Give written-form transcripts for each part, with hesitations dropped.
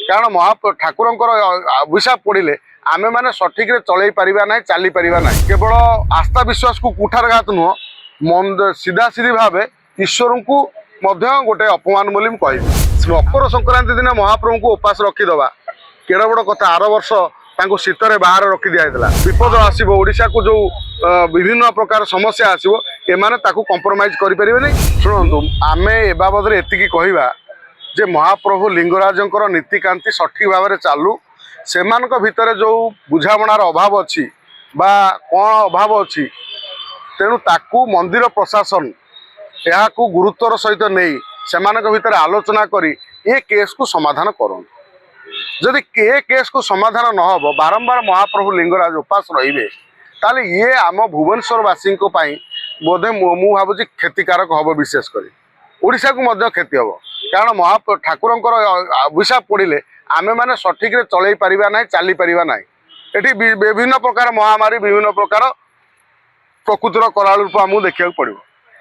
कारण ठाकुर अभिशाप पड़े आमे माने सठिक रे चलई परिबा ना चली परिबा ना केवल आस्था विश्वास को कुठारघात नुह मन सीधा सीधी भाव ईश्वर को गोटे अपमान बोली कह मकर संक्रांति दिन महाप्रभु को उपास रखीदवा केड़ बड़ कथा आर वर्ष शीतर बाहर रखी दिखाई विपद आसो ओडिशा को जो विभिन्न प्रकार समस्या आसो एमाने कंप्रोमाइज करें शुणु आम ए बाबद एति कहवा जे महाप्रभु लिंगराजंकर नीतिकांति सठिक भाव में चालू से भितर जो बुझामणार अभाव अच्छी बा कौन अभाव अच्छी तेणु ताकू मंदिर प्रशासन यहाँ को गुरुत्वर सहित नहीं से भितर आलोचना करी ये केस को समाधान करूँ जदि ये केस को समाधान न हो बारंबार महाप्रभु लिंगराज उपास रे ताले ये आम भुवनेश्वरवासी बोधे मु भावुँ क्षतिकारक हम विशेषकर ओडिशा को मध्य क्षति हम कारण ठाकुर अभिशाप पड़े आमे माने सठिक रे चलई परिबा ना चली परिबा ना एटी विभिन्न प्रकार महामारी विभिन्न प्रकार प्रकृतिर कराल रूप आमको देखा पड़ो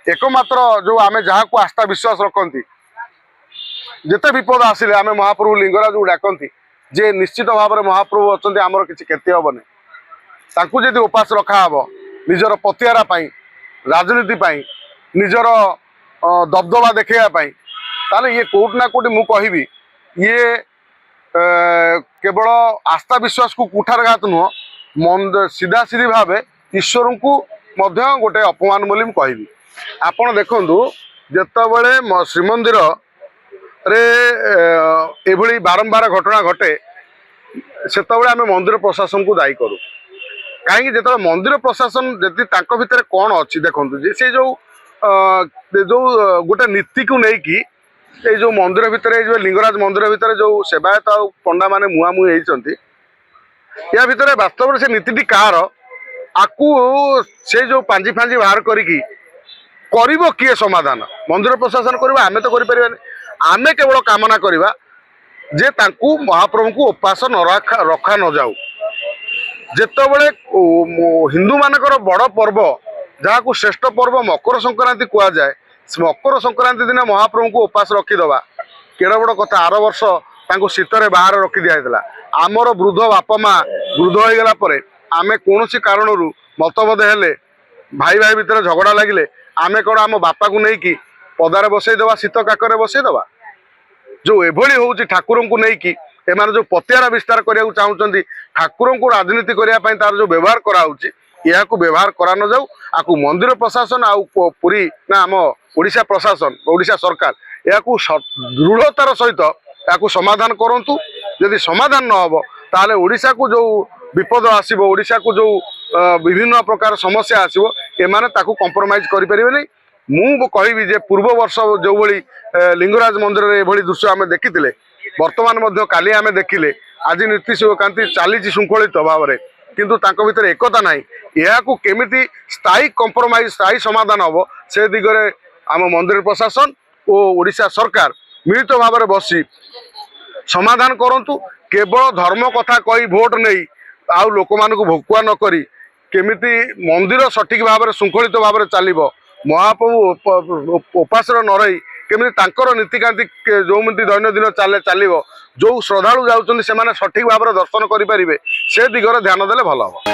एकमात्र जो आमे जहाँ को आस्था विश्वास रखती जिते विपद आसिले आमे महाप्रभु लिंगराज को डाकती जे निश्चित भाव में महाप्रभु अच्छा आमर किसी क्षति हेनी ताकू जदि उपास रखा निजर पतियारा राजनीति निजर दबदबा देखापी ताले ये कोट ना कोटी मु कहबी ये केवल आस्था विश्वास को कुठारघात नुह मन सीधा सीधी भाव ईश्वर को गोटे अपमान बोली कहबी आपण देखंतु जेतबेले श्रीमंदिर रे एभली बारंबार घटना घटे सेतबेले आमे मंदिर प्रशासन को दायी करूँ कहीं जो मंदिर प्रशासन जदि तांको भितर कौन अच्छी देखो जे से जो गोटे नीति को लेकिन ये जो मंदिर भितर जो लिंगराज मंदिर भितर जो सेवायत आ पंडा माने मुहामुही होती या भितर वास्तव से नीति कार आकू से जो पांजी फांजी बाहर करी किए समाधान मंदिर प्रशासन कर आमे तो करें आमे केवल कामना करवा जे तांकू महाप्रभु को उपास न रखा न जाऊ जेतबेले हिंदू मानकर बड़ पर्व जहाँ को श्रेष्ठ पर्व मकर संक्रांति कह जाए मकर संक्रांति दिन महाप्रभु को उपास रखीदवा केड़ बड़ कथा आर वर्ष शीतर बाहर रखी दिखाई आमर वृद्ध बापा माँ वृद्ध हो गला आमे कौन कारण मतभेद हेले भाई भाई भितर झगड़ा लगिले आमे कौन आम बापा को लेकिन पदार बसईदवा शीत काकर बसईदवा जो एभली होउची ठाकुर को लेकिन एमाने जो पतियारा विस्तार करने चाहते ठाकुर को राजनीति करने तार जो व्यवहार कराऊँच यह व्यवहार करा न जाऊ आपको मंदिर प्रशासन आउ पूरी ना आम ओडिशा प्रशासन ओडिशा सरकार यह दृढ़तार सहित या समाधान करूँ जदि समाधान न हो ताले ओडिशा को जो विपद आसो ओडिशा को जो विभिन्न प्रकार समस्या आसो एमाने ताकू कंप्रोमाइज करें मु कहबी जे पूर्व वर्ष जो भली लिंगराज मंदिर में एभली दृश्य आम देखी वर्तमान काली आम देखिले आज नीतिकांति चली श्रृंखलित भाव में किंतु तांको भितर एकता ना यह केमिति स्थायी कंप्रोमाइज स्थायी समाधान हम से दिगरे आम मंदिर प्रशासन और ओडिशा सरकार मिलित भाव में बसी समाधान करंतु केवल धर्म कथा कही भोट नहीं आउ लोक मान भोकुआ नक केमिति मंदिर सठिक भाव में श्रृंखलित भाव में चलो महाप्रभु उपास न रही केमी नीतिकांति जो दैनंदिन चलो जो श्रद्धालु जाऊँ से सठिक भाव में दर्शन करें से दिगरे ध्यान देले भल हम।